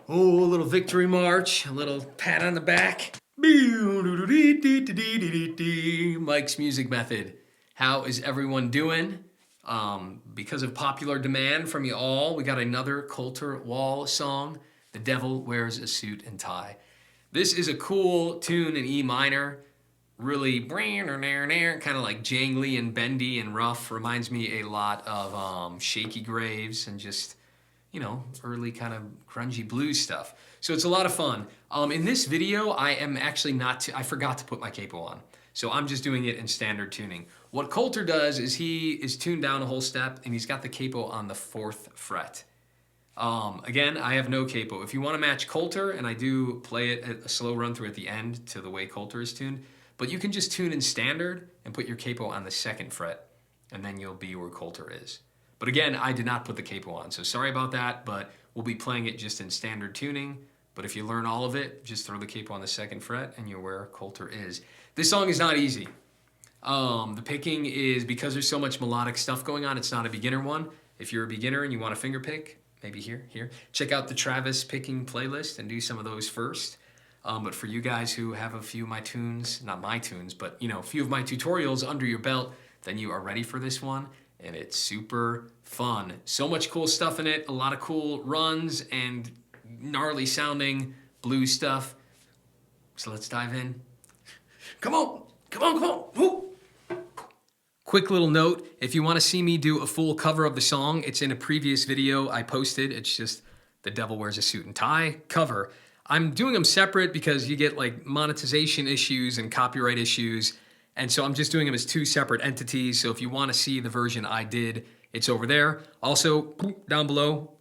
Oh, a little victory march, a little pat on the back. Mike's Music Method. How is everyone doing? Because of popular demand from you all, we got another Colter Wall song, The Devil Wears a Suit and Tie. This is a cool tune in E minor, really kind of like jangly and bendy and rough. Reminds me a lot of Shaky Graves and just, you know, early kind of grungy blues stuff. So it's a lot of fun. In this video, I am actually I forgot to put my capo on. So I'm just doing it in standard tuning. What Colter does is he is tuned down a whole step and he's got the capo on the 4th fret. Again, I have no capo. If you want to match Colter, and I do play it at a slow run through at the end to the way Colter is tuned, but you can just tune in standard and put your capo on the 2nd fret, and then you'll be where Colter is. But again, I did not put the capo on, so sorry about that, but we'll be playing it just in standard tuning. But if you learn all of it, just throw the capo on the 2nd fret and you're where Colter is. This song is not easy. The picking is, because there's so much melodic stuff going on, it's not a beginner one. If you're a beginner and you want to finger pick, maybe here. Check out the Travis picking playlist and do some of those first. But for you guys who have a few of my tunes, not my tunes, but you know, a few of my tutorials under your belt, then you are ready for this one. And it's super fun. So much cool stuff in it, a lot of cool runs and gnarly sounding blues stuff. So let's dive in. Come on. Woo. Quick little note, if you want to see me do a full cover of the song, it's in a previous video I posted. It's just The Devil Wears a Suit and Tie cover. I'm doing them separate because you get like monetization issues and copyright issues. And so I'm just doing them as 2 separate entities. So if you want to see the version I did, it's over there. Also, down below,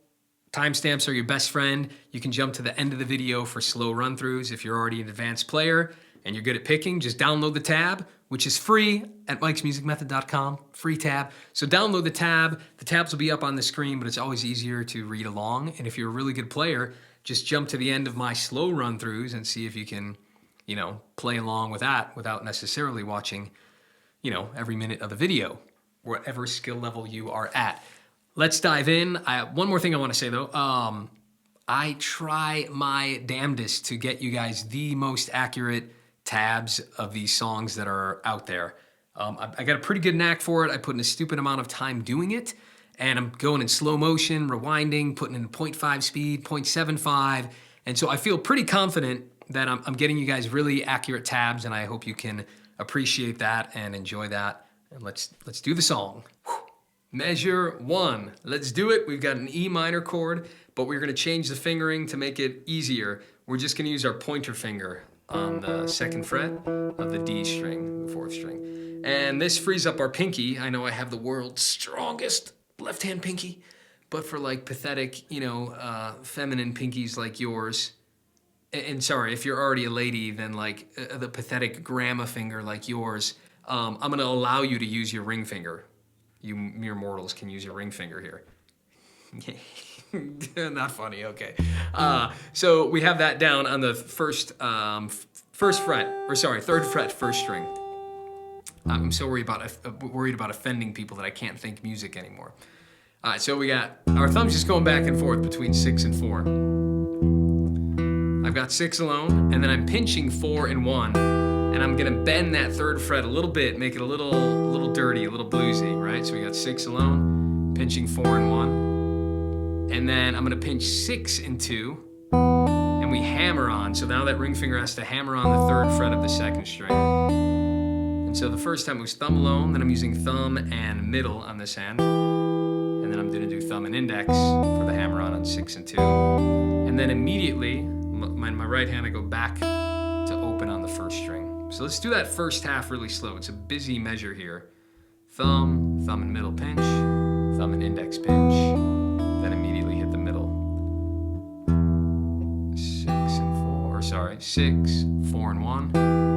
timestamps are your best friend. You can jump to the end of the video for slow run-throughs. If you're already an advanced player and you're good at picking, just download the tab, which is free at mikesmusicmethod.com, free tab. So download the tab. The tabs will be up on the screen, but it's always easier to read along. And if you're a really good player, just jump to the end of my slow run-throughs and see if you can, you know, play along with that without necessarily watching, you know, every minute of the video, whatever skill level you are at. Let's dive in. One more thing I want to say though. I try my damnedest to get you guys the most accurate tabs of these songs that are out there. I got a pretty good knack for it. I put in a stupid amount of time doing it, and I'm going in slow motion, rewinding, putting in 0.5 speed, 0.75, and so I feel pretty confident that I'm getting you guys really accurate tabs, and I hope you can appreciate that and enjoy that. And let's do the song. Measure 1. Let's do it. We've got an E minor chord, but we're going to change the fingering to make it easier. We're just going to use our pointer finger on the 2nd fret of the D string, the 4th string. And this frees up our pinky. I know I have the world's strongest left-hand pinky, but for like pathetic, you know, feminine pinkies like yours, and sorry, if you're already a lady, then like the pathetic grandma finger like yours, I'm going to allow you to use your ring finger. You mere mortals can use your ring finger here. Not funny, okay. So we have that down on the 3rd fret, 1st string. I'm so worried about offending people that I can't think music anymore. All right, so we got our thumbs just going back and forth between 6 and 4. I've got 6 alone, and then I'm pinching 4 and 1, and I'm gonna bend that 3rd fret a little bit, make it a little dirty, a little bluesy, right? So we got 6 alone, pinching 4 and 1, and then I'm gonna pinch 6 and 2, and we hammer on. So now that ring finger has to hammer on the 3rd fret of the 2nd string. And so the first time it was thumb alone, then I'm using thumb and middle on this hand, and then I'm gonna do thumb and index for the hammer on 6 and 2, and then immediately, my right hand, I go back to open on the 1st string. So let's do that first half really slow. It's a busy measure here. Thumb and middle pinch, thumb and index pinch, then immediately hit the middle. 6 and 4, sorry, 6, 4 and 1,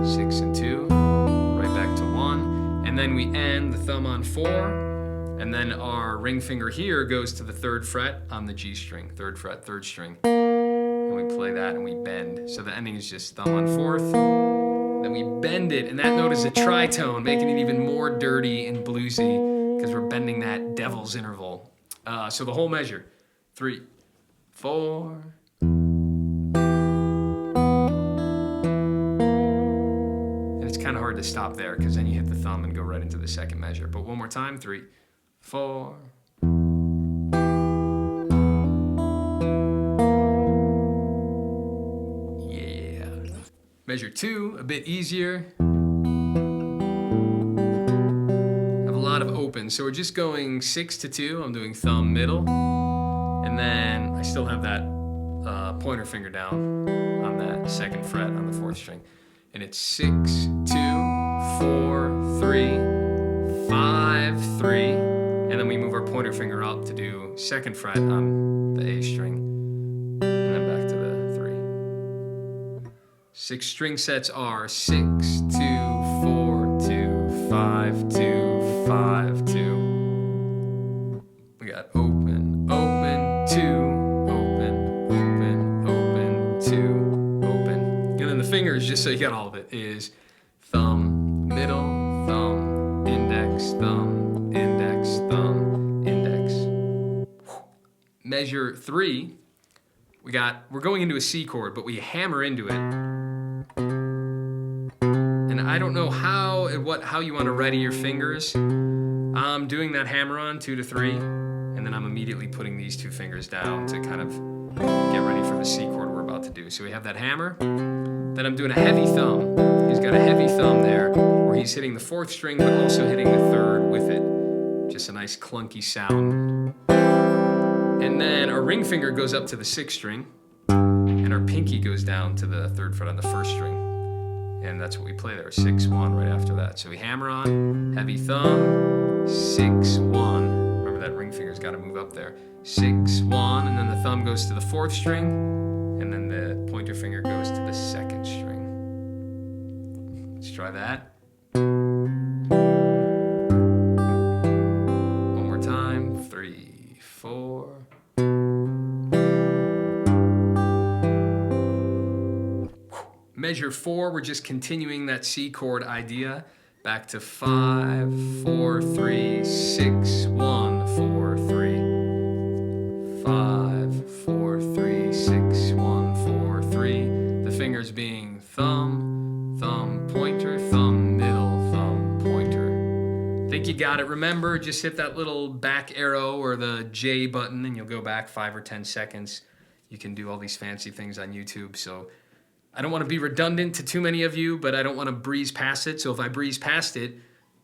6 and 2, right back to 1, and then we end the thumb on 4, and then our ring finger here goes to the 3rd fret on the G string, 3rd fret, 3rd string. And we play that and we bend. So the ending is just thumb on 4th, then we bend it, and that note is a tritone, making it even more dirty and bluesy because we're bending that devil's interval. So the whole measure, 3, 4, hard to stop there because then you hit the thumb and go right into the second measure. But one more time, 3, 4. Yeah. Measure 2, a bit easier. Have a lot of open. So we're just going 6 to 2. I'm doing thumb, middle. And then I still have that pointer finger down on that second fret on the 4th string. And it's 6, 2, 4, 3, 5, 3. And then we move our pointer finger up to do 2nd fret on the A string. And then back to the 3. 6 string sets are 6, 2, 4, 2, 5, 2, 5, 2. We got open, open, 2. Fingers, just so you got all of it, is thumb, middle, thumb, index, thumb, index, thumb, index. Measure 3, we're going into a C chord, but we hammer into it. And I don't know how you want to ready your fingers. I'm doing that hammer on 2 to 3, and then I'm immediately putting these 2 fingers down to kind of get ready for the C chord we're about to do. So we have that hammer. Then I'm doing a heavy thumb. He's got a heavy thumb there where he's hitting the 4th string but also hitting the 3rd with it. Just a nice clunky sound. And then our ring finger goes up to the 6th string and our pinky goes down to the 3rd fret on the 1st string. And that's what we play there, 6, 1 right after that. So we hammer on, heavy thumb, 6, 1. Remember that ring finger's got to move up there. 6, 1, and then the thumb goes to the 4th string. And then the pointer finger goes to the 2nd string. Let's try that. One more time. 3, 4. Measure 4, we're just continuing that C chord idea. Back to 5, 4, 3, 6, 1, 4, 3. 5, 4, 3, 6, 1, 4, 3. The fingers being thumb, thumb, pointer, thumb, middle, thumb, pointer. Think you got it. Remember, just hit that little back arrow or the J button and you'll go back 5 or 10 seconds. You can do all these fancy things on YouTube. So I don't want to be redundant to too many of you, but I don't want to breeze past it. So if I breeze past it,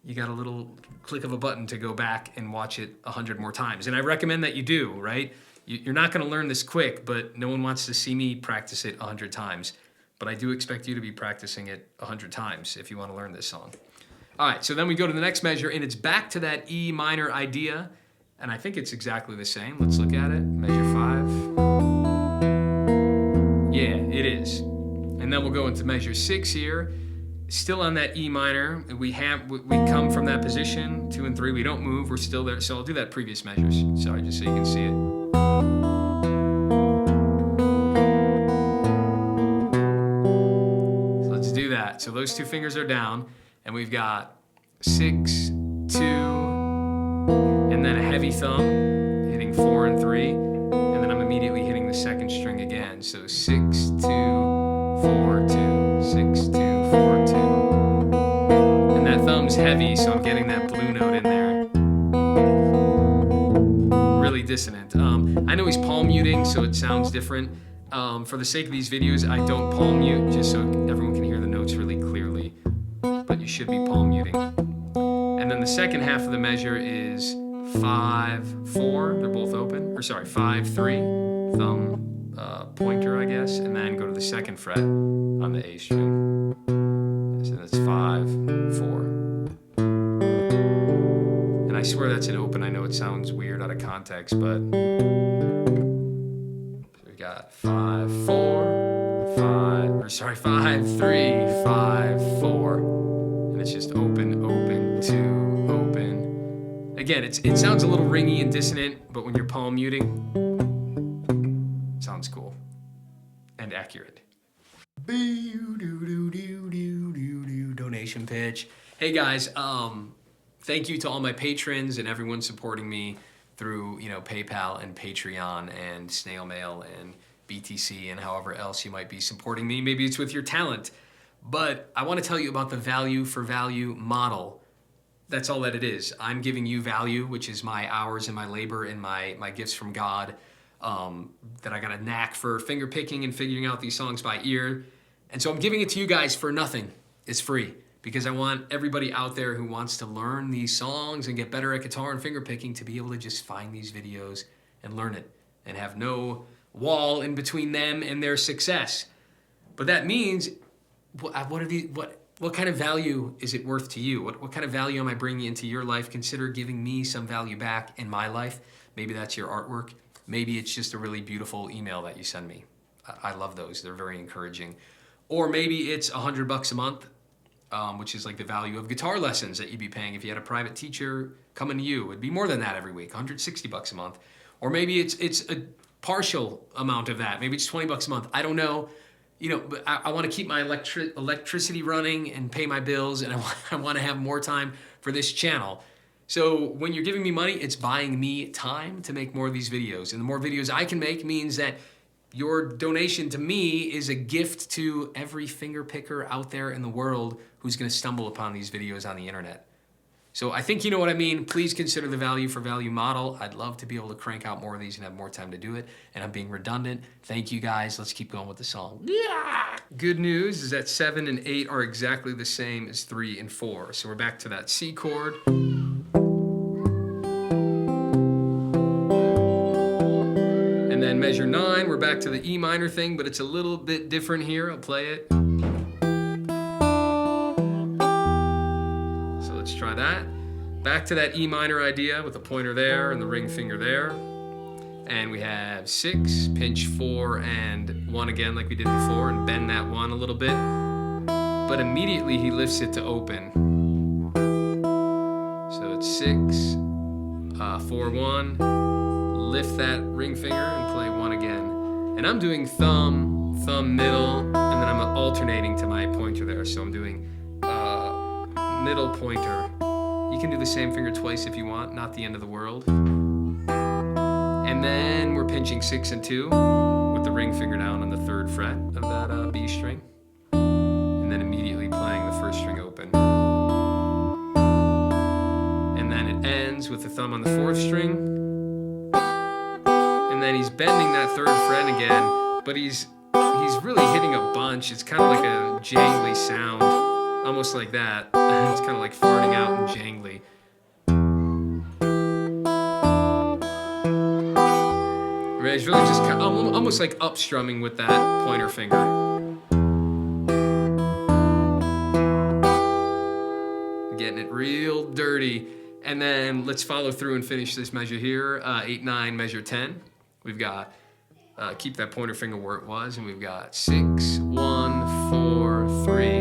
you got a little click of a button to go back and watch it 100 more times. And I recommend that you do, right? You're not going to learn this quick, but no one wants to see me practice it 100 times. But I do expect you to be practicing it 100 times if you want to learn this song. All right, so then we go to the next measure, and it's back to that E minor idea. And I think it's exactly the same. Let's look at it. Measure 5. Yeah, it is. And then we'll go into measure 6 here. Still on that E minor. We come from that position, 2 and 3. We don't move. We're still there. So I'll do that previous measures. Sorry, just so you can see it. So let's do that. So those 2 fingers are down, and we've got 6, 2, and then a heavy thumb, hitting 4 and 3, and then I'm immediately hitting the 2nd string again. So 6, 2, 4, 2, 6, 2, 4, 2. And that thumb's heavy, so I'm getting that blue note in there. Really dissonant. I know he's palm muting, so it sounds different. For the sake of these videos, I don't palm mute, just so everyone can hear the notes really clearly. But you should be palm muting. And then the second half of the measure is 5, 4. They're both open. Or sorry, 5, 3. Thumb, pointer, I guess, and then go to the 2nd fret on the A string. So that's 5, 4. And I swear that's an open. I know it sounds weird out of context, but so we got 5, 4, 5, 3, 5, 4. And it's just open, open, 2, open. Again, it sounds a little ringy and dissonant, but when you're palm muting, sounds cool and accurate. Donation pitch. Hey guys, thank you to all my patrons and everyone supporting me through PayPal and Patreon and snail mail and BTC and however else you might be supporting me. Maybe it's with your talent, But I want to tell you about the value for value model. That's all that it is. I'm giving you value, which is my hours and my labor and my gifts from God, that I got a knack for finger picking and figuring out these songs by ear. And so I'm giving it to you guys for nothing. It's free because I want everybody out there who wants to learn these songs and get better at guitar and finger picking to be able to just find these videos and learn it and have no wall in between them and their success. But that means, what kind of value is it worth to you? What kind of value am I bringing into your life? Consider giving me some value back in my life. Maybe that's your artwork. Maybe it's just a really beautiful email that you send me. I love those. They're very encouraging. Or maybe it's $100 a month, which is like the value of guitar lessons that you'd be paying if you had a private teacher coming to you. It'd be more than that every week, $160 a month. Or maybe it's a partial amount of that. Maybe it's $20 a month. I don't know. But I want to keep my electricity running and pay my bills, and I want to have more time for this channel. So when you're giving me money, it's buying me time to make more of these videos. And the more videos I can make means that your donation to me is a gift to every finger picker out there in the world who's going to stumble upon these videos on the internet. So I think you know what I mean. Please consider the value for value model. I'd love to be able to crank out more of these and have more time to do it. And I'm being redundant. Thank you guys. Let's keep going with the song. Yeah! Good news is that 7 and 8 are exactly the same as 3 and 4. So we're back to that C chord. And then measure 9, we're back to the E minor thing, but it's a little bit different here. I'll play it. So let's try that. Back to that E minor idea with the pointer there and the ring finger there. And we have 6, pinch 4 and 1 again like we did before, and bend that 1 a little bit. But immediately he lifts it to open. So it's 6, 4, 1. Lift that ring finger and play 1 again. And I'm doing thumb, middle, and then I'm alternating to my pointer there. So I'm doing middle pointer. You can do the same finger twice if you want, not the end of the world. And then we're pinching 6 and 2 with the ring finger down on the 3rd fret of that B string. And then immediately playing the 1st string open. And then it ends with the thumb on the 4th string. And then he's bending that 3rd fret again, but he's really hitting a bunch. It's kind of like a jangly sound, almost like that. It's kind of like farting out and jangly. Right, it's really just kind of, almost like upstrumming with that pointer finger. Getting it real dirty. And then let's follow through and finish this measure here. 8, 9, measure 10. We've got, keep that pointer finger where it was, and we've got 6, 1, 4, 3,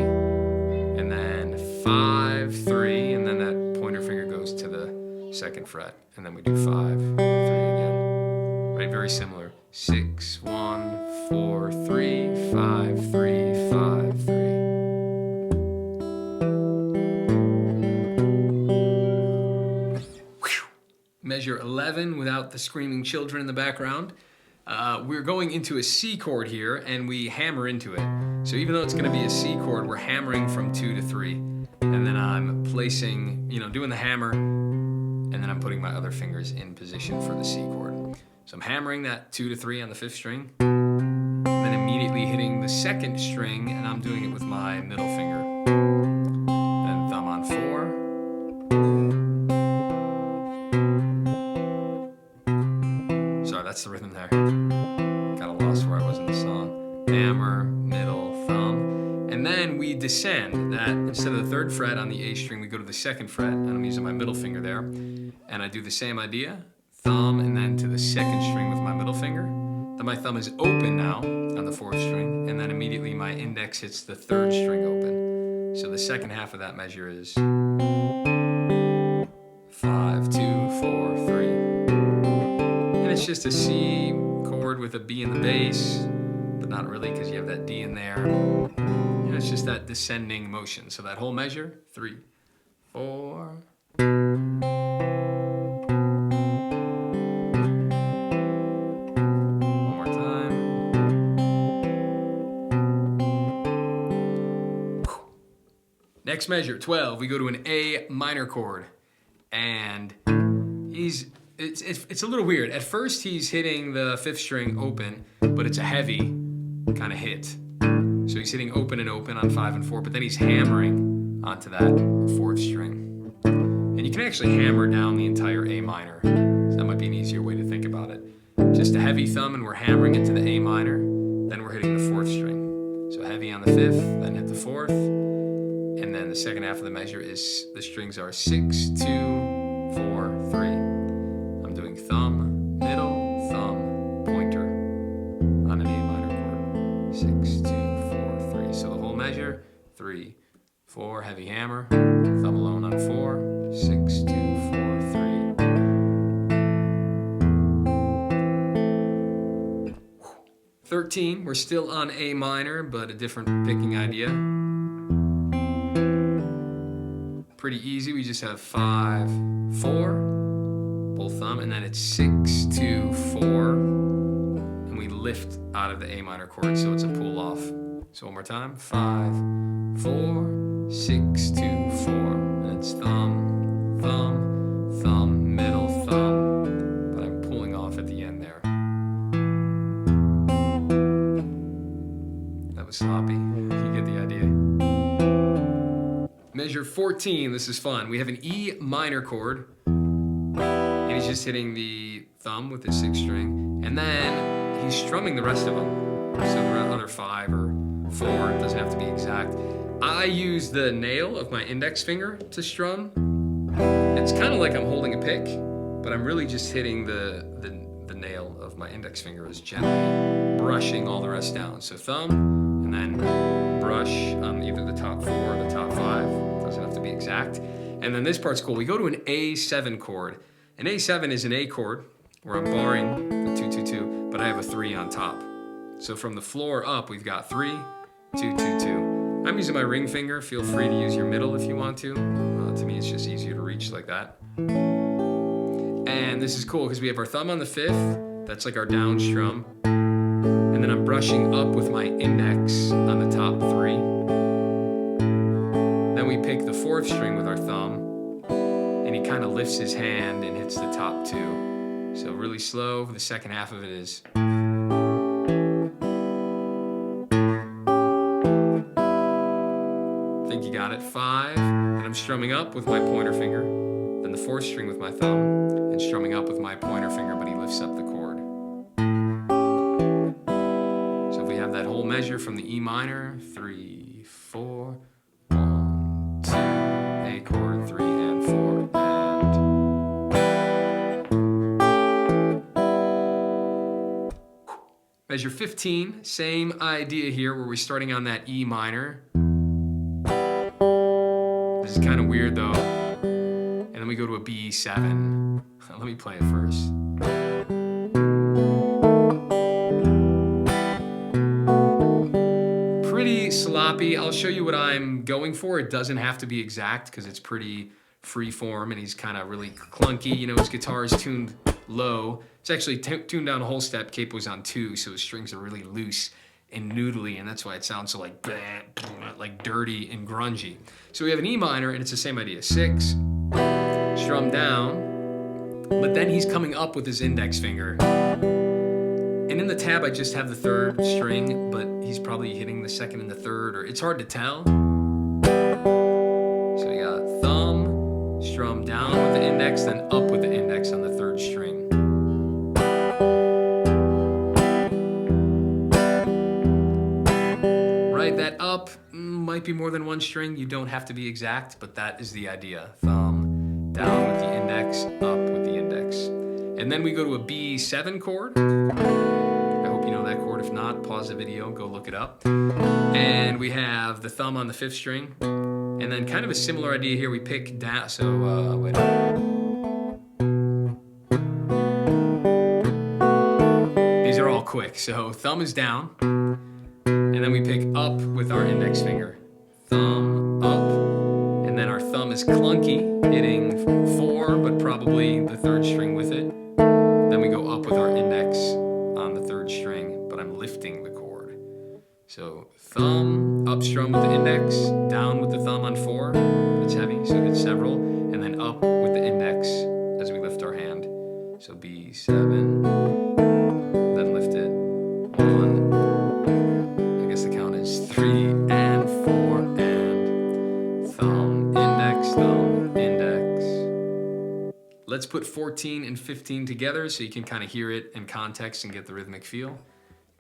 and then 5, 3, and then that pointer finger goes to the 2nd fret, and then we do 5, 3 again. Right, very similar. 6, 1, 4, 3, 5, 3, 5, 3. Measure 11 without the screaming children in the background. We're going into a C chord here, and we hammer into it. So even though it's going to be a C chord, we're hammering from 2 to 3. And then I'm placing, doing the hammer, and then I'm putting my other fingers in position for the C chord. So I'm hammering that 2 to 3 on the 5th string, and then immediately hitting the 2nd string, and I'm doing it with my middle finger. And thumb on 4. That's the rhythm there. Got lost where I was in the song. Hammer, middle, thumb. And then we descend that. Instead of the 3rd fret on the A string, we go to the 2nd fret, and I'm using my middle finger there. And I do the same idea. Thumb, and then to the 2nd string with my middle finger. Then my thumb is open now on the 4th string, and then immediately my index hits the 3rd string open. So the second half of that measure is 5, 2, 4, 3. It's just a C chord with a B in the bass, but not really because you have that D in there. It's just that descending motion. So that whole measure, 3, 4. One more time. Next measure, 12, we go to an A minor chord. And it's a little weird. At first he's hitting the 5th string open, but it's a heavy kind of hit. So he's hitting open and open on 5 and 4, but then he's hammering onto that 4th string. And you can actually hammer down the entire A minor. So that might be an easier way to think about it. Just a heavy thumb and we're hammering into the A minor, then we're hitting the 4th string. So heavy on the 5th, then hit the 4th, and then the second half of the measure is, the strings are 6, 2, 4, 3. I'm doing thumb, middle, thumb, pointer on an A minor chord. 6, 2, 4, 3. So the whole measure, 3, 4, heavy hammer, thumb alone on 4, 6, 2, 4, 3. 13, we're still on A minor, but a different picking idea. Pretty easy, we just have 5, 4, both thumb, and then it's 6, 2, 4, and we lift out of the A minor chord, so it's a pull off. So one more time, 5, 4, 6, 2, 4, and it's thumb, thumb, thumb, middle, thumb, but I'm pulling off at the end there. That was sloppy, you get the idea. Measure 14, this is fun. We have an E minor chord, and he's just hitting the thumb with his 6th string, and then he's strumming the rest of them. So the other 5 or 4, it doesn't have to be exact. I use the nail of my index finger to strum. It's kind of like I'm holding a pick, but I'm really just hitting the nail of my index finger is gently brushing all the rest down. So thumb, and then brush on either the top 4 or the top 5. Doesn't have to be exact. And then this part's cool. We go to an A7 chord. An A7 is an A chord where I'm barring the 2, 2, 2, but I have a 3 on top. So from the floor up, we've got 3, 2, 2, 2. I'm using my ring finger. Feel free to use your middle if you want to. To me, it's just easier to reach like that. And this is cool because we have our thumb on the 5th. That's like our down strum. And then I'm brushing up with my index on the top 3. Then we pick the 4th string with our thumb, and he kind of lifts his hand and hits the top 2. So really slow. The second half of it is. Think you got it. 5, and I'm strumming up with my pointer finger, then the 4th string with my thumb, and strumming up with my pointer finger, but he lifts up the chord. So if we have that whole measure from the E minor, 3, 4, 1, 2, A chord, 3 and 4, and measure 15, same idea here where we're starting on that E minor. This is kind of weird though. And then we go to a B7. Let me play it first. Pretty sloppy. I'll show you what I'm going for. It doesn't have to be exact because it's pretty free form and he's kind of really clunky. You know, his guitar is tuned low. It's actually tuned down a whole step. Capo's on 2, so his strings are really loose and noodly, and that's why it sounds so like dirty and grungy. So we have an E minor, and it's the same idea. 6, strum down, but then he's coming up with his index finger. And in the tab, I just have the 3rd string, but he's probably hitting the 2nd and the 3rd, or it's hard to tell. So we got thumb, strum down with the index, then up with the index on the 3rd string. Right, that up might be more than 1 string. You don't have to be exact, but that is the idea. Thumb, down with the index, up with the index. And then we go to a B7 chord. I hope you know that chord. If not, pause the video, go look it up. And we have the thumb on the 5th string. And then kind of a similar idea here. We pick down, so wait a minute. These are all quick. So thumb is down. And then we pick up with our index finger. Thumb, up. And then our thumb is clunky, hitting 4, but probably the 3rd string with it. Then we go up with our index on the 3rd string, but I'm lifting the chord. So thumb, up strum with the index, down with the thumb on 4. It's heavy, so it's several. And then up with the index as we lift our hand. So B7, then lift it. 1. I guess the count is 3 and 4 and thumb, index. Let's put 14 and 15 together so you can kind of hear it in context and get the rhythmic feel.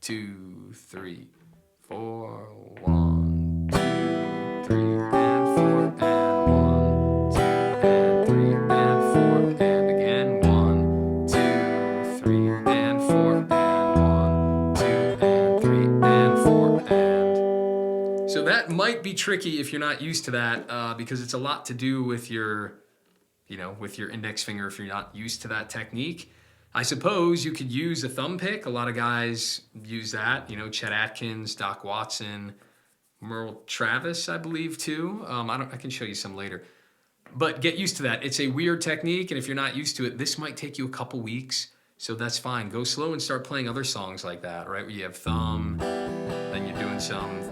2, 3, 4, 1, 2, 3, and 4, and 1, 2, and 3, and 4, and again, 1, 2, 3, and 4, and 1, 2, and 3, and 4, and. So that might be tricky if you're not used to that, because it's a lot to do with your, with your index finger if you're not used to that technique. I suppose you could use a thumb pick. A lot of guys use that. Chet Atkins, Doc Watson, Merle Travis, I believe too. I can show you some later. But get used to that. It's a weird technique, and if you're not used to it, this might take you a couple weeks. So that's fine. Go slow and start playing other songs like that, right? Where you have thumb, then you're doing some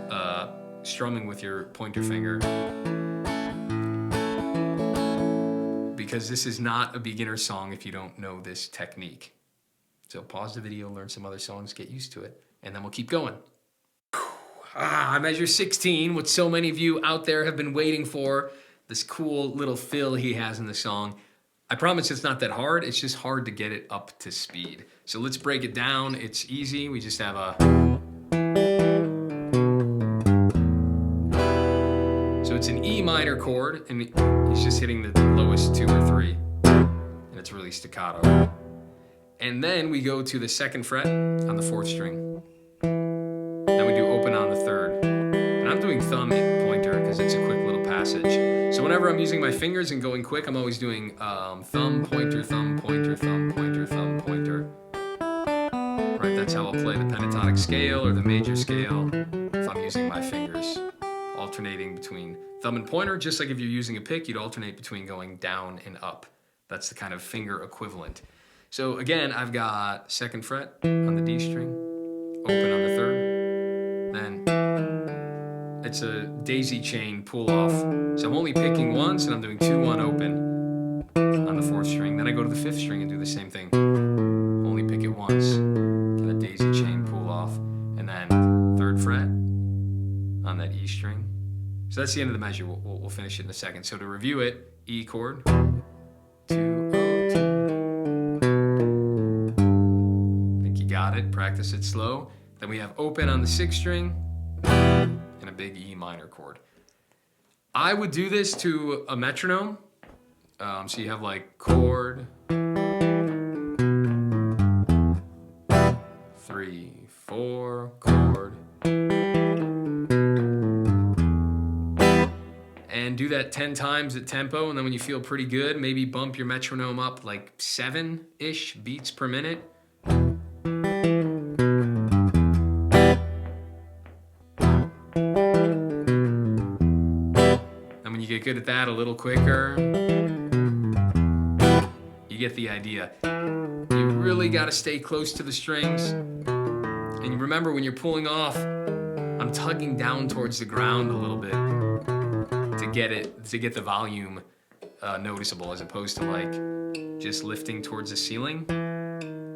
strumming with your pointer finger. Because this is not a beginner song if you don't know this technique. So pause the video, learn some other songs, get used to it, and then we'll keep going. I measure 16, what so many of you out there have been waiting for, this cool little fill he has in the song. I promise it's not that hard, it's just hard to get it up to speed. So let's break it down, it's easy, we just have a... So it's an E minor chord, and he's just hitting the lowest 2 or 3, and it's really staccato. And then we go to the 2nd fret on the 4th string. Then we do open on the 3rd. And I'm doing thumb and pointer because it's a quick little passage. So whenever I'm using my fingers and going quick, I'm always doing thumb, pointer, thumb, pointer, thumb, pointer, thumb, pointer. Right, that's how I'll play the pentatonic scale or the major scale if I'm using my fingers. Alternating between thumb and pointer, just like if you're using a pick, you'd alternate between going down and up. That's the kind of finger equivalent. So again, I've got 2nd fret on the D string, open on the 3rd, then it's a daisy chain pull off. So I'm only picking once, and I'm doing 2, 1, open on the 4th string. Then I go to the 5th string and do the same thing. Only pick it once, and a daisy chain pull off, and then 3rd fret on that E string. So that's the end of the measure. We'll finish it in a second. So to review it, E chord, 2, 0, 2. I think you got it. Practice it slow. Then we have open on the 6th string and a big E minor chord. I would do this to a metronome. So you have like chord, 3, 4, chord. And do that 10 times at tempo, and then when you feel pretty good, maybe bump your metronome up like 7-ish beats per minute. And when you get good at that a little quicker, you get the idea. You really got to stay close to the strings. And remember, when you're pulling off, I'm tugging down towards the ground a little bit to get the volume noticeable, as opposed to like just lifting towards the ceiling.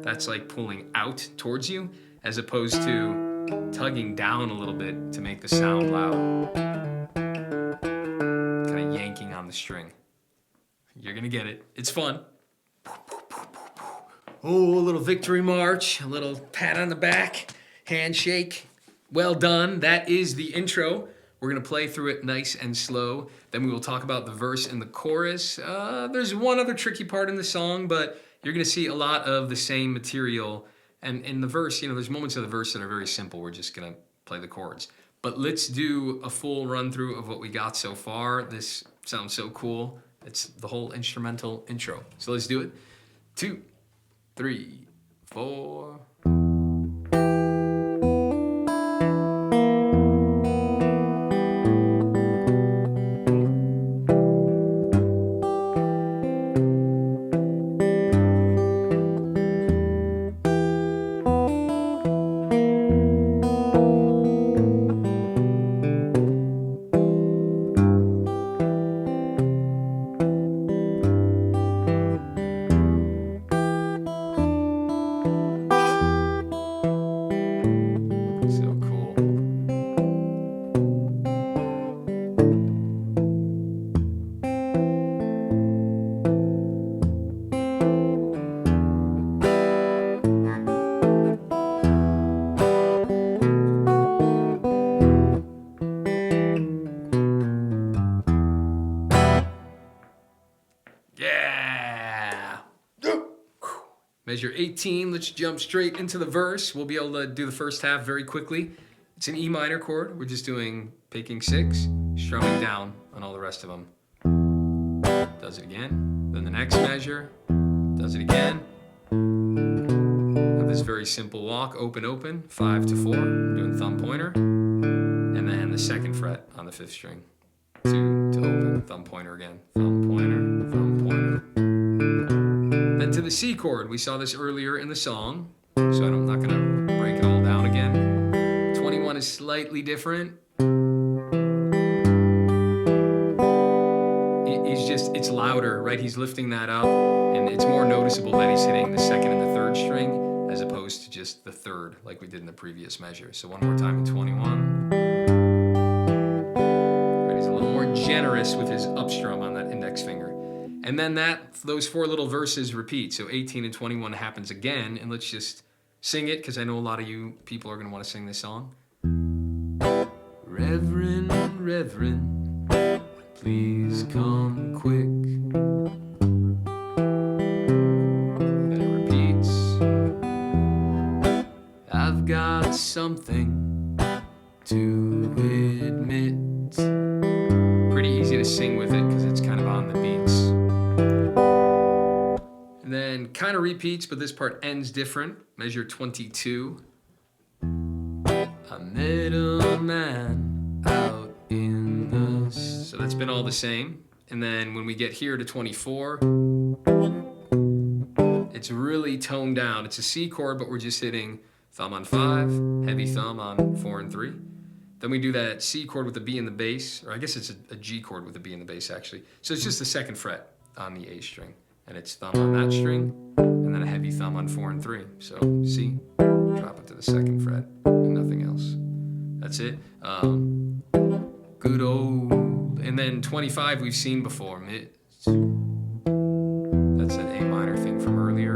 That's like pulling out towards you, as opposed to tugging down a little bit to make the sound loud. Kind of yanking on the string. You're gonna get it. It's fun. Oh, a little victory march, a little pat on the back, handshake. Well done. That is the intro. We're going to play through it nice and slow. Then we will talk about the verse and the chorus. There's one other tricky part in the song, but you're going to see a lot of the same material. And in the verse, there's moments of the verse that are very simple. We're just going to play the chords. But let's do a full run through of what we got so far. This sounds so cool. It's the whole instrumental intro. So let's do it. 2, 3, 4. measure 18. Let's jump straight into the verse. We'll be able to do the first half very quickly. It's an E minor chord. We're just doing picking 6, strumming down on all the rest of them. Does it again. Then the next measure, does it again. Have this very simple walk, open, open, 5 to 4, doing thumb pointer. And then the second fret on the 5th string. 2 to open, thumb pointer again, thumb pointer, thumb pointer. Then to the C chord, we saw this earlier in the song, so I'm not gonna break it all down again. 21 is slightly different. It's louder, right? He's lifting that up, and it's more noticeable that he's hitting the 2nd and the 3rd string as opposed to just the 3rd, like we did in the previous measure. So one more time in 21. Right, he's a little more generous with his up strum on that index finger. And then those 4 little verses repeat. So 18 and 21 happens again, and let's just sing it, because I know a lot of you people are going to want to sing this song. Reverend, Reverend, please come quick. Then it repeats. I've got something to admit. Pretty easy to sing with it because it's kind of on the beats. And then kind of repeats, but this part ends different. Measure 22. I met a man out in the... So that's been all the same. And then when we get here to 24, it's really toned down. It's a C chord, but we're just hitting thumb on 5, heavy thumb on 4 and 3. Then we do that C chord with the B in the bass, or I guess it's a G chord with the B in the bass actually. So it's just the 2nd fret on the A string. And it's thumb on that string, and then a heavy thumb on 4 and 3. So C, drop it to the 2nd fret, and nothing else. That's it. Good old. And then 25 we've seen before. That's an A minor thing from earlier.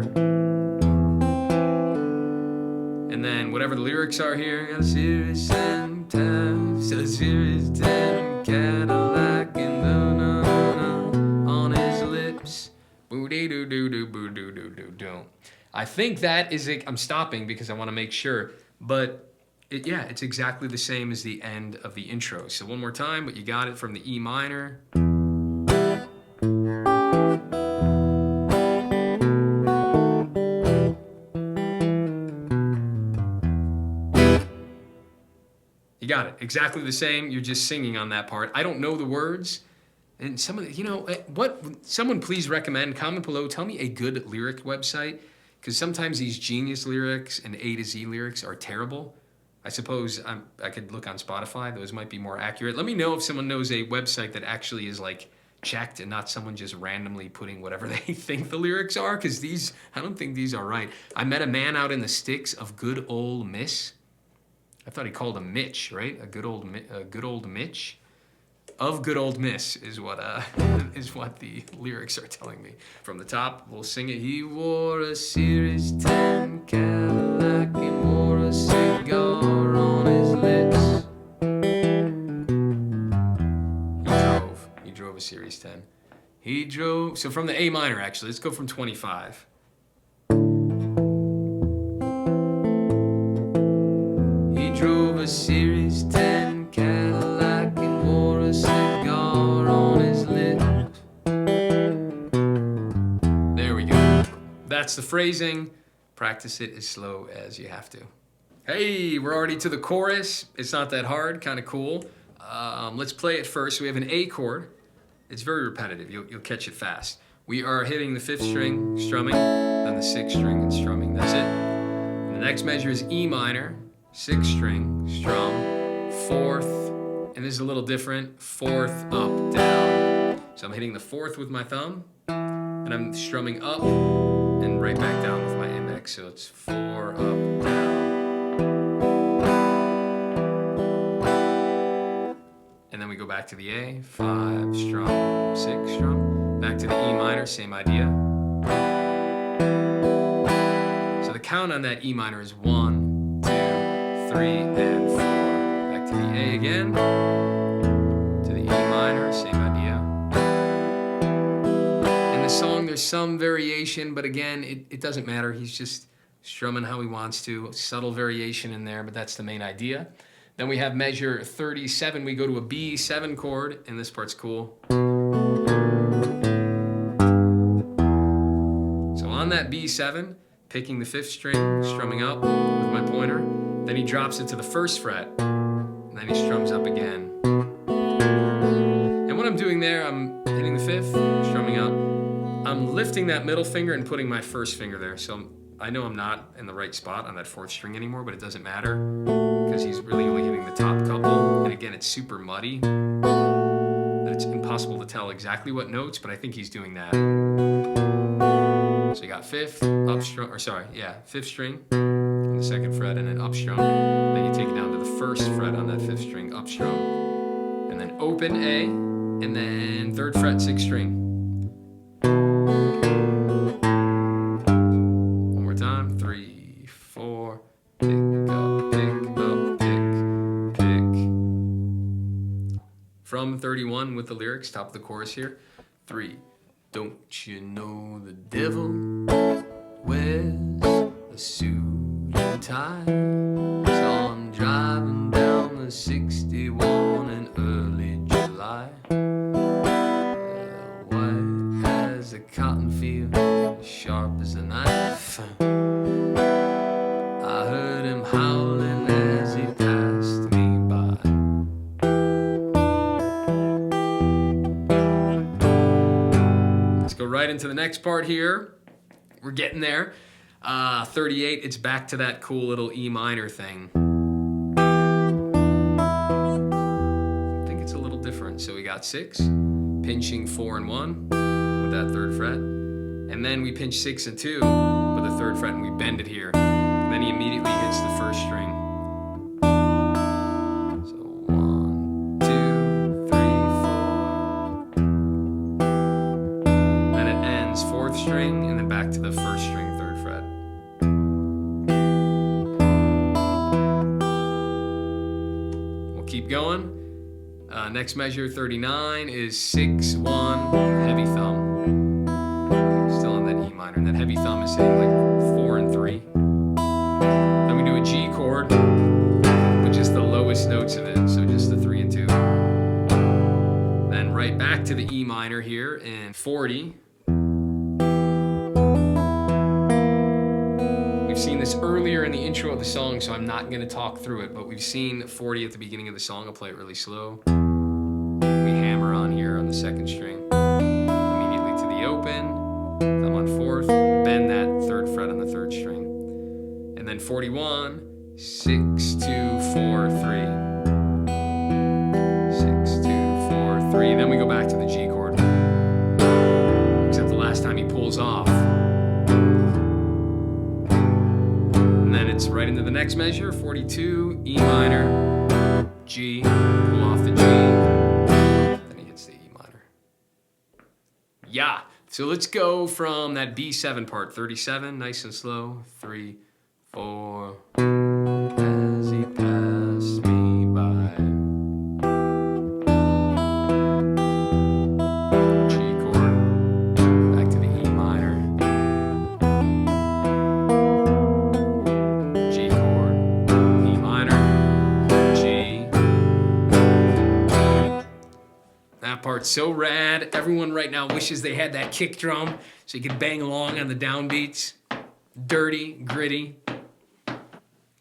And then whatever the lyrics are here, got a Series 10 tab, still a Series 10 Cadillac and on his lips. Boo-dee-doo-doo-doo-boo-doo-doo-doo-doo. I think that is it. I'm stopping because I want to make sure, but it's exactly the same as the end of the intro. So one more time, but you got it from the E minor. You got it. Exactly the same. You're just singing on that part. I don't know the words. And someone please recommend, comment below, tell me a good lyric website, because sometimes these Genius lyrics and A to Z lyrics are terrible. I suppose I could look on Spotify. Those might be more accurate. Let me know if someone knows a website that actually is like checked and not someone just randomly putting whatever they think the lyrics are, because I don't think these are right. I met a man out in the sticks of good old Miss. I thought he called him Mitch, right? A good old Mitch. Of good old Miss is what the lyrics are telling me. From the top, we'll sing it. He wore a Series 10 Cadillac and wore a cigar on his lips. He drove a Series 10. So from the A minor, actually, let's go from 25. He drove a Series 10 Cadillac and wore a cigar on his lips. There we go. That's the phrasing. Practice it as slow as you have to. Hey, we're already to the chorus. It's not that hard, kind of cool. Let's play it first. We have an A chord. It's very repetitive. You'll catch it fast. We are hitting the 5th string, strumming, then the 6th string and strumming. That's it. And the next measure is E minor, 6th string, strum, 4th, and this is a little different, 4th, up, down. So I'm hitting the 4th with my thumb, and I'm strumming up and right back down with my index. So it's 4, up, down. And then we go back to the A, 5, strum, 6, strum. Back to the E minor, same idea. So the count on that E minor is 1, 2, 3, and 4. Back to the A again. To the E minor, same idea. In the song, there's some variation, but again, it doesn't matter. He's just strumming how he wants to. Subtle variation in there, but that's the main idea. Then we have measure 37. We go to a B7 chord, and this part's cool. So on that B7, picking the 5th string, strumming up with my pointer. Then he drops it to the 1st fret, and then he strums up again. And what I'm doing there, I'm hitting the 5th, strumming up. I'm lifting that middle finger and putting my 1st finger there. So I know I'm not in the right spot on that 4th string anymore, but it doesn't matter because he's really only hitting the top couple. And again, it's super muddy that it's impossible to tell exactly what notes, but I think he's doing that. So you got 5th, up strum, or sorry, yeah, 5th string on the 2nd fret and then up strum. Then you take it down to the 1st fret on that 5th string, up strum. And then open A, and then 3rd fret, 6th string. One more time, 3, 4, pick up, pick. From 31 with the lyrics, top of the chorus here. 3. Don't you know the devil wears a suit and tie? Saw him driving down the 61 in early July. White as a cotton field, sharp as a knife. I heard him howling as he passed me by. Go right into the next part here. We're getting there. 38, it's back to that cool little E minor thing. I think it's a little different. So we got 6, pinching 4 and 1 with that 3rd fret. And then we pinch 6 and 2 with the 3rd fret and we bend it here. And then he immediately hits the 1st string. So 1, 2, 3, 4. Then it ends 4th string and then back to the 1st string, 3rd fret. We'll keep going. Next measure, 39, is 6-1 heavy thumb. Still on that E minor. And that heavy thumb is hitting like 4 and 3. Then we do a G chord, which is the lowest notes of it, so just the 3 and 2. Then right back to the E minor here in 40. We've seen this earlier in the intro of the song, so I'm not going to talk through it, but we've seen 40 at the beginning of the song. I'll play it really slow. We hammer on here on the 2nd string. Immediately to the open, thumb on 4th, bend that 3rd fret on the 3rd string. And then 41, 6, 2, 4, 3. 6, 2, 4, 3. Then we go back to the G chord. Except the last time he pulls off. And then it's right into the next measure, 42, E minor, G, pull off the G. Then he hits the E minor. Yeah. So let's go from that B7 part, 37, nice and slow. 3, 4, as he passed me by. G chord, back to the E minor. G chord, E minor, G. That part's so rad. Everyone right now wishes they had that kick drum so you could bang along on the downbeats. Dirty, gritty.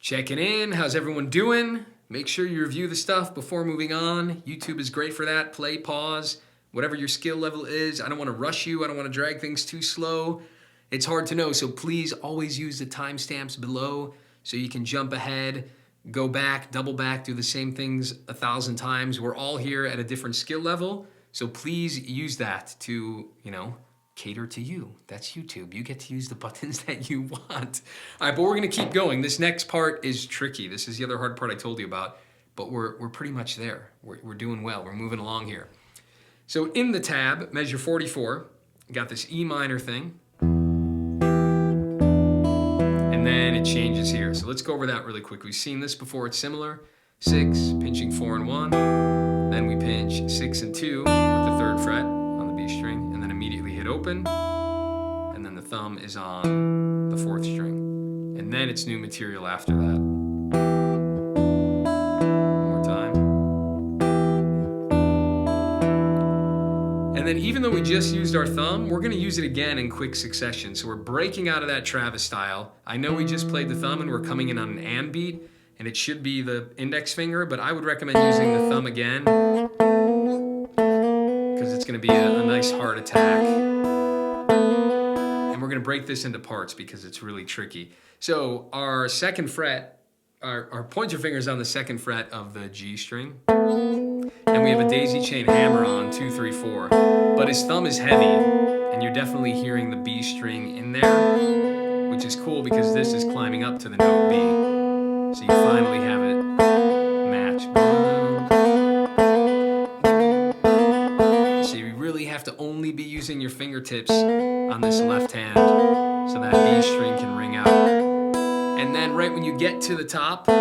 Checking in. How's everyone doing? Make sure you review the stuff before moving on. YouTube is great for that. Play, pause, whatever your skill level is. I don't want to rush you. I don't want to drag things too slow. It's hard to know, so please always use the timestamps below so you can jump ahead, go back, double back, do the same things 1,000 times. We're all here at a different skill level, so please use that to, cater to you. That's YouTube. You get to use the buttons that you want. All right, but we're gonna keep going. This next part is tricky. This is the other hard part I told you about, but we're pretty much there. We're doing well. We're moving along here. So in the tab, measure 44, got this E minor thing, and then it changes here. So let's go over that really quick. We've seen this before. It's similar. 6, pinching 4 and 1. Then we pinch 6 and 2 with the 3rd fret on the B string, and then immediately hit open. thumb is on the 4th string. And then it's new material after that. One more time. And then even though we just used our thumb, we're gonna use it again in quick succession. So we're breaking out of that Travis style. I know we just played the thumb and we're coming in on an and beat, and it should be the index finger, but I would recommend using the thumb again because it's gonna be a nice hard attack. And we're gonna break this into parts because it's really tricky. So our 2nd fret, our pointer finger is on the 2nd fret of the G string. And we have a daisy chain hammer on 2, 3, 4. But his thumb is heavy, and you're definitely hearing the B string in there, which is cool because this is climbing up to the note B. So you finally have it match. So you really have to only be using your fingertips on this left hand so that B string can ring out. And then right when you get to the top, we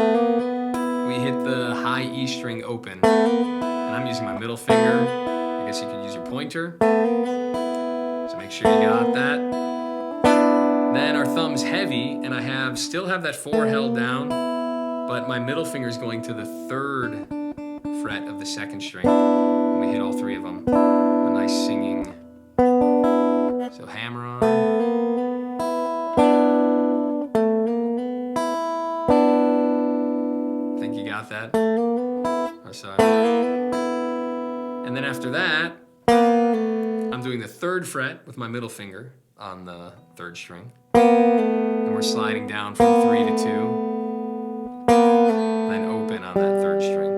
hit the high E string open. And I'm using my middle finger. I guess you could use your pointer. So make sure you got that. Then our thumb's heavy, and I still have that 4 held down, but my middle finger is going to the 3rd fret of the 2nd string. And we hit all 3 of them. A nice singing. So hammer on. Think you got that? Or sorry. And then after that, I'm doing the 3rd fret with my middle finger on the 3rd string. And we're sliding down from 3 to 2. Then open on that 3rd string.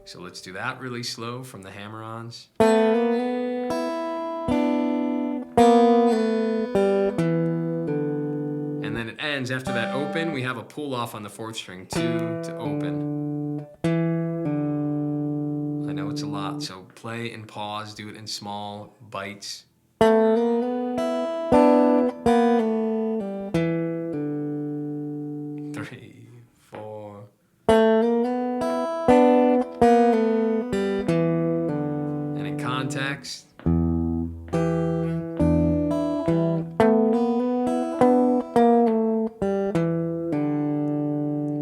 So let's do that really slow from the hammer-ons. And then it ends after that open. We have a pull off on the 4th string, 2 to open. I know it's a lot, so play and pause, do it in small bites. 3, 4. And in context.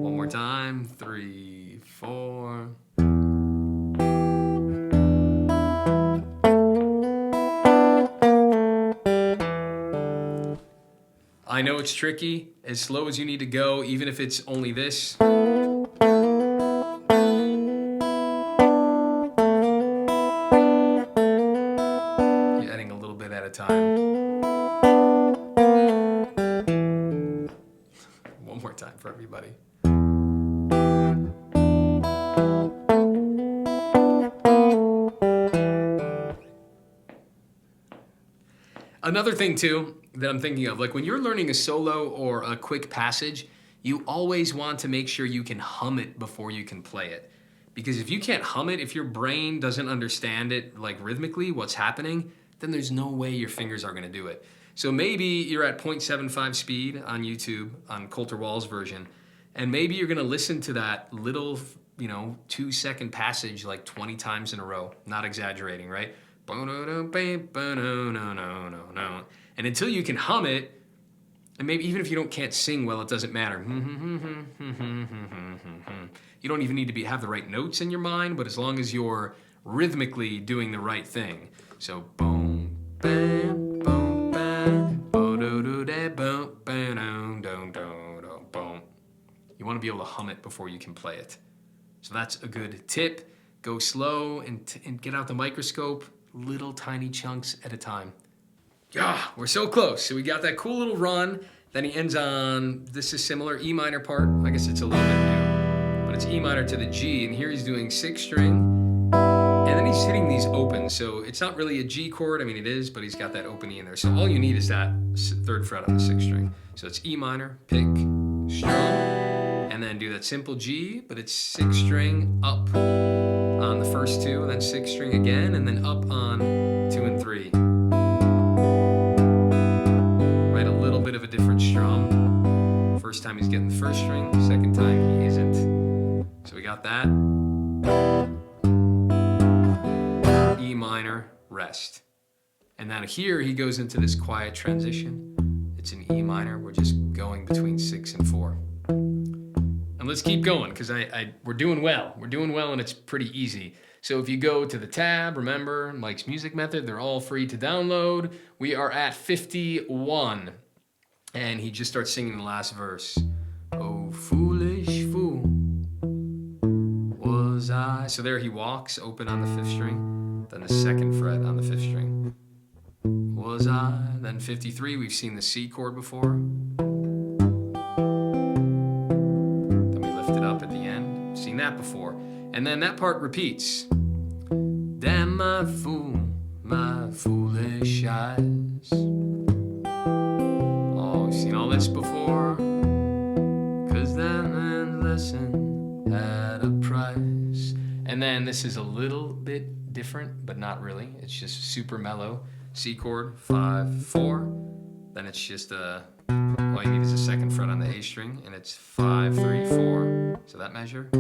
One more time. 3, 4. I know it's tricky, as slow as you need to go, even if it's only this. You're adding a little bit at a time. One more time for everybody. Another thing too that I'm thinking of, like when you're learning a solo or a quick passage, you always want to make sure you can hum it before you can play it. Because if you can't hum it, if your brain doesn't understand it like rhythmically, what's happening, then there's no way your fingers are gonna do it. So maybe you're at 0.75 speed on YouTube, on Colter Wall's version, and maybe you're gonna listen to that little, 2-second passage like 20 times in a row, not exaggerating, right? And until you can hum it, and maybe even if you can't sing well, it doesn't matter. You don't even need to have the right notes in your mind, but as long as you're rhythmically doing the right thing. So boom, bam, boom, bam, boom, boom. You want to be able to hum it before you can play it. So that's a good tip. Go slow and get out the microscope, little tiny chunks at a time. Yeah, we're so close. So we got that cool little run. Then he ends on, this is similar, E minor part. I guess it's a little bit new, but it's E minor to the G. And here he's doing 6th string. And then he's hitting these opens. So it's not really a G chord. I mean, it is, but he's got that open E in there. So all you need is that 3rd fret on the 6th string. So it's E minor, pick, strum, and then do that simple G, but it's 6th string up on the first 2, and then 6th string again, and then up on 2 and 3. Right, a little bit of a different strum. First time he's getting the 1st string, 2nd time he isn't. So we got that. E minor, rest. And now here he goes into this quiet transition. It's an E minor. We're just going between 6 and 4. And let's keep going, because we're doing well. We're doing well, and it's pretty easy. So if you go to the tab, remember, Mike's Music Method, they're all free to download. We are at 51. And he just starts singing the last verse. Oh, foolish fool was I. So there he walks, open on the 5th string, then the 2nd fret on the 5th string. Was I. Then 53, we've seen the C chord before. Then we lift it up at the end. Seen that before. And then that part repeats. Damn my fool, my foolish eyes. Oh, we've seen all this before. 'Cause that man's lesson had a price. And then this is a little bit different, but not really. It's just super mellow. C chord, 5, 4. Then it's just all you need is a 2nd fret on the A string, and it's 5, 3, 4. So that measure.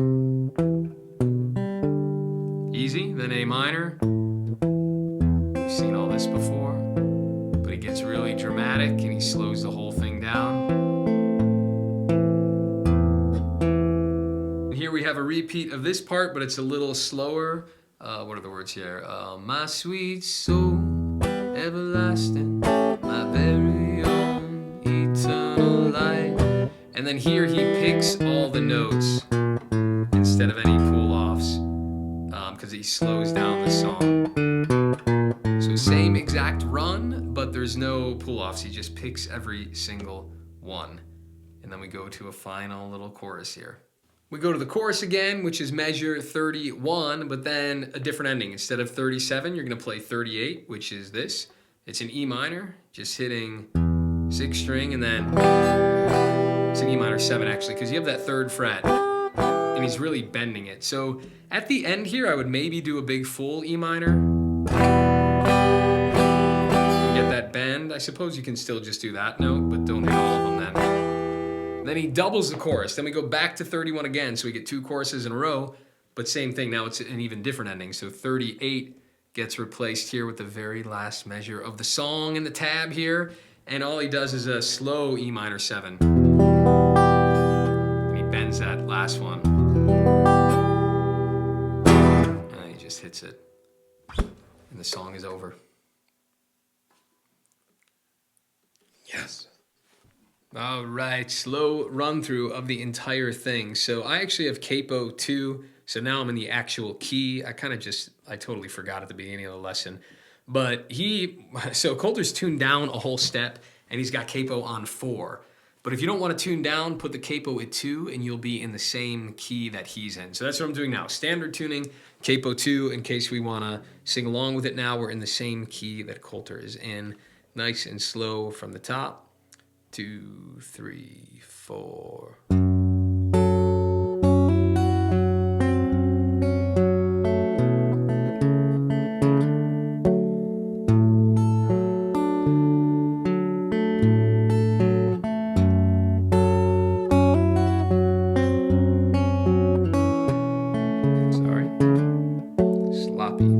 Easy. Then A minor. We've seen all this before, but he gets really dramatic and he slows the whole thing down. And here we have a repeat of this part, but it's a little slower. What are the words here? My sweet soul, everlasting, my very own eternal light. And then here he picks all the notes instead of any pull-offs, because he slows down the song. So same exact run, but there's no pull-offs. He just picks every single one. And then we go to a final little chorus here. We go to the chorus again, which is measure 31, but then a different ending. Instead of 37, you're going to play 38, which is this. It's an E minor, just hitting 6th string, and then it's an E minor 7 actually, because you have that 3rd fret, and he's really bending it. So at the end here, I would maybe do a big full E minor. You get that bend. I suppose you can still just do that note, but don't hit all of them then. Then he doubles the chorus. Then we go back to 31 again, so we get 2 choruses in a row, but same thing. Now it's an even different ending. So 38 gets replaced here with the very last measure of the song in the tab here, and all he does is a slow E minor 7. And he bends that last one. And he just hits it. And the song is over. Yes. All right, slow run through of the entire thing. So I actually have capo 2, so now I'm in the actual key. I totally forgot at the beginning of the lesson. But so Colter's tuned down a whole step, and he's got capo on 4. But if you don't want to tune down, put the capo at 2, and you'll be in the same key that he's in. So that's what I'm doing now. Standard tuning, capo 2, in case we want to sing along with it now. We're in the same key that Colter is in. Nice and slow from the top. 2, 3, 4. Sorry. Sloppy.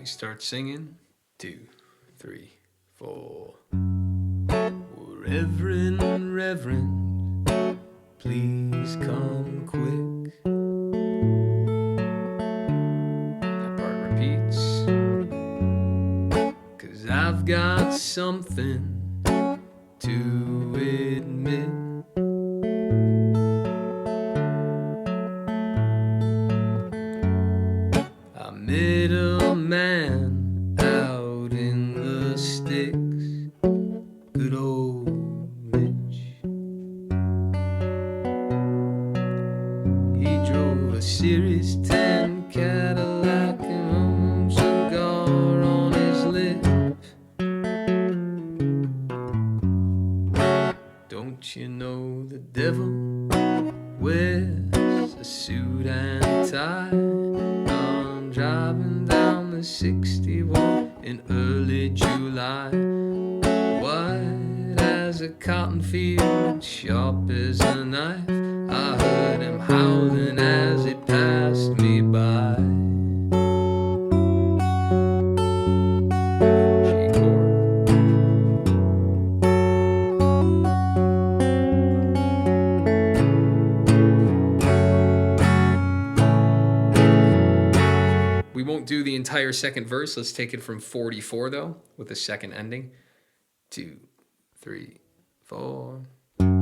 Start singing. 2, 3, 4. Reverend, Reverend, please come quick. That part repeats. 'Cause I've got something to admit. I met a man out in the sticks, good old Mitch. He drove a Series 10 Cadillac and a cigar on his lip. was 61 in early July. White as a cotton field, sharp as a knife. I heard him howling as he passed me by. G chord. We won't do the entire second verse. Let's take it from 44 though, with the second ending. 2, 3, 4. Then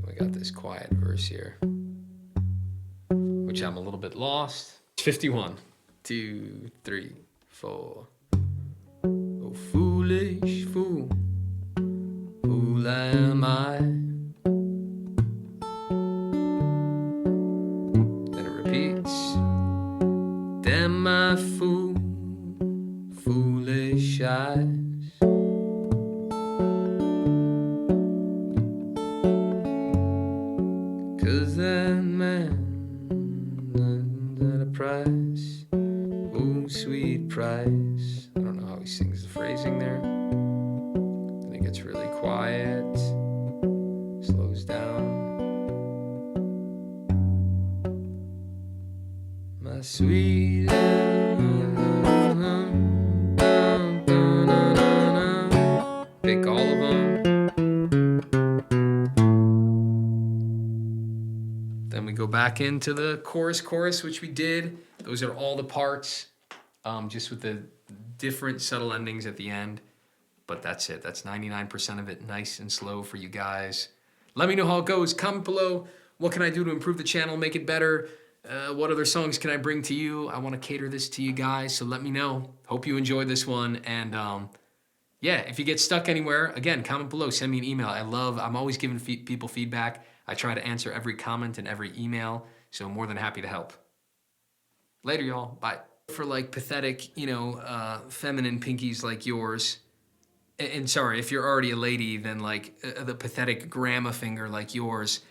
we got this quiet verse here, which I'm a little bit lost. 51. 2, 3, 4. Oh, foolish fool, fool am I. Then it repeats. Damn my fool, foolish eyes. Cause that man at a price, oh sweet price. I don't know how he sings the phrasing there. Then it gets really quiet, slows down. My sweet pick all of them. Then we go back into the chorus, which we did. Those are all the parts, just with the different subtle endings at the end. But that's it. That's 99% of it. Nice and slow for you guys. Let me know how it goes. Comment below. What can I do to improve the channel, make it better? What other songs can I bring to you? I want to cater this to you guys, so let me know. Hope you enjoyed this one. And yeah, if you get stuck anywhere, again, comment below. Send me an email. I'm always giving people feedback. I try to answer every comment and every email, so I'm more than happy to help. Later, y'all. Bye. For like pathetic, feminine pinkies like yours. And sorry, if you're already a lady, then like the pathetic grandma finger like yours.